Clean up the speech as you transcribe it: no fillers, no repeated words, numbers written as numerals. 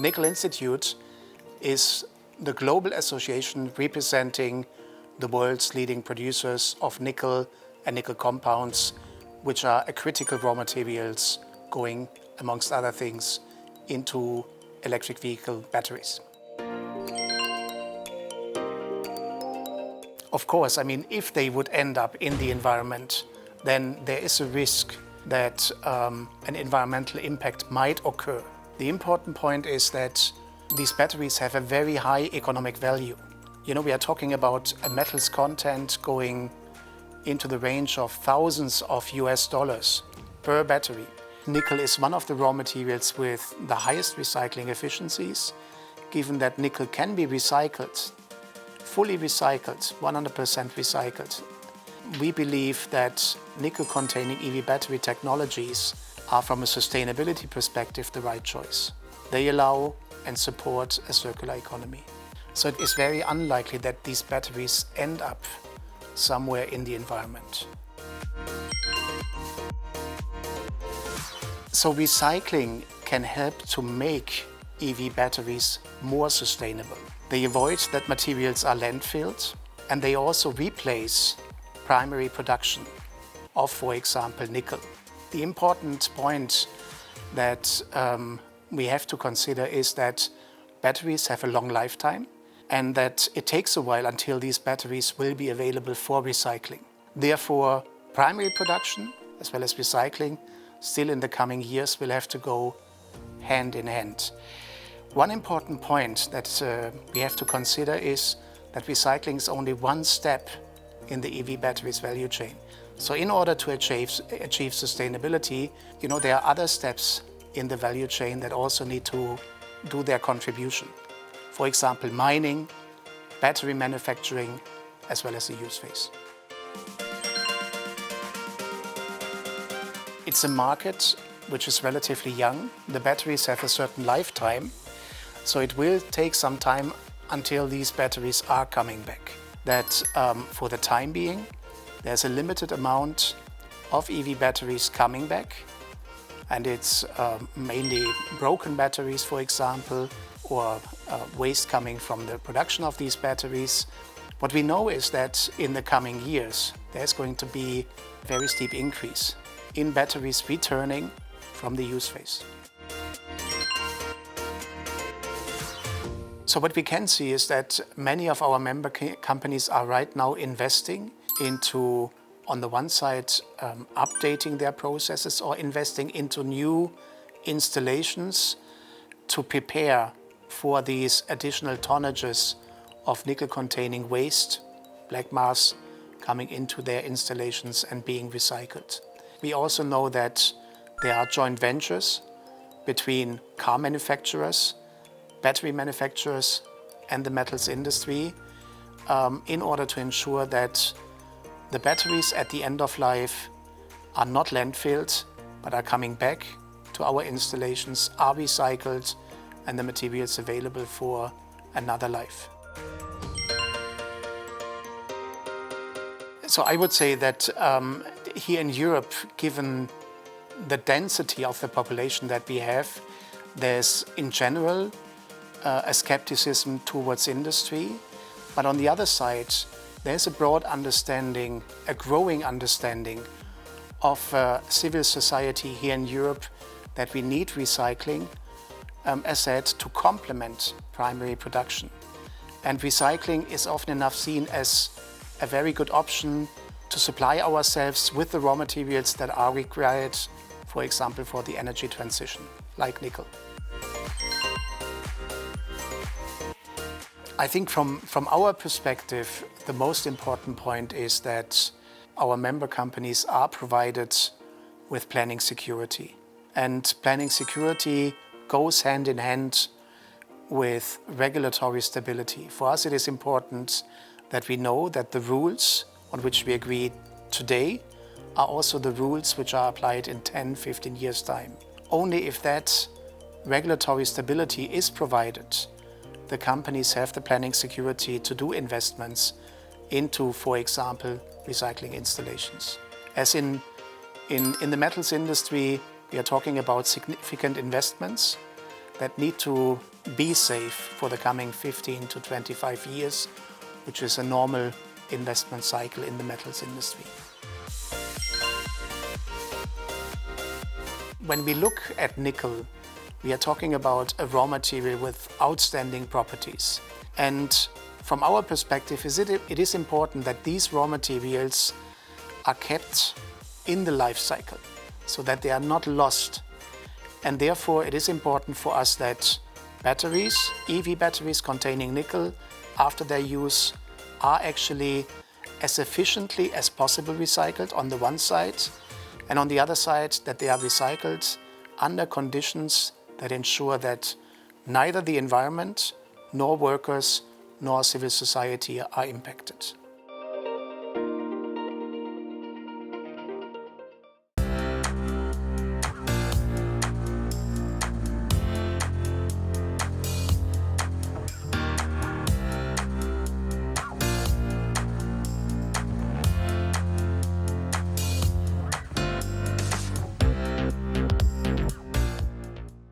Nickel Institute is the global association representing the world's leading producers of nickel and nickel compounds, which are a critical raw materials going, amongst other things, into electric vehicle batteries. Of course, if they would end up in the environment, then there is a risk that an environmental impact might occur. The important point is that these batteries have a very high economic value. We are talking about a metals content going into the range of thousands of US dollars per battery. Nickel is one of the raw materials with the highest recycling efficiencies, given that nickel can be recycled, fully recycled, 100% recycled. We believe that nickel-containing EV battery technologies are, from a sustainability perspective, the right choice. They allow and support a circular economy. So it is very unlikely that these batteries end up somewhere in the environment. So recycling can help to make EV batteries more sustainable. They avoid that materials are landfilled, and they also replace primary production of, for example, nickel. The important point that we have to consider is that batteries have a long lifetime and that it takes a while until these batteries will be available for recycling. Therefore, primary production as well as recycling still in the coming years will have to go hand in hand. One important point that we have to consider is that recycling is only one step in the EV batteries value chain. So in order to achieve sustainability, there are other steps in the value chain that also need to do their contribution. For example, mining, battery manufacturing, as well as the use phase. It's a market which is relatively young. The batteries have a certain lifetime, so it will take some time until these batteries are coming back. That for the time being, there's a limited amount of EV batteries coming back, and it's mainly broken batteries, for example, or waste coming from the production of these batteries. What we know is that in the coming years, there's going to be a very steep increase in batteries returning from the use phase. So what we can see is that many of our member companies are right now investing into, on the one side, updating their processes or investing into new installations to prepare for these additional tonnages of nickel-containing waste, black mass, coming into their installations and being recycled. We also know that there are joint ventures between car manufacturers, battery manufacturers, and the metals industry in order to ensure that the batteries at the end of life are not landfilled, but are coming back to our installations, are recycled, and the materials available for another life. So I would say that here in Europe, given the density of the population that we have, there's in general a skepticism towards industry. But on the other side, there's a broad understanding, a growing understanding of civil society here in Europe that we need recycling, as said, to complement primary production. And recycling is often enough seen as a very good option to supply ourselves with the raw materials that are required, for example, for the energy transition, like nickel. I think from our perspective, the most important point is that our member companies are provided with planning security. And planning security goes hand in hand with regulatory stability. For us, it is important that we know that the rules on which we agree today are also the rules which are applied in 10, 15 years' time. Only if that regulatory stability is provided, the companies have the planning security to do investments into, for example, recycling installations. As in the metals industry, we are talking about significant investments that need to be safe for the coming 15 to 25 years, which is a normal investment cycle in the metals industry. When we look at nickel, we are talking about a raw material with outstanding properties. And from our perspective, it is important that these raw materials are kept in the life cycle so that they are not lost. And therefore, it is important for us that batteries, EV batteries containing nickel, after their use, are actually as efficiently as possible recycled on the one side, and on the other side, that they are recycled under conditions that ensure that neither the environment, nor workers, nor civil society are impacted.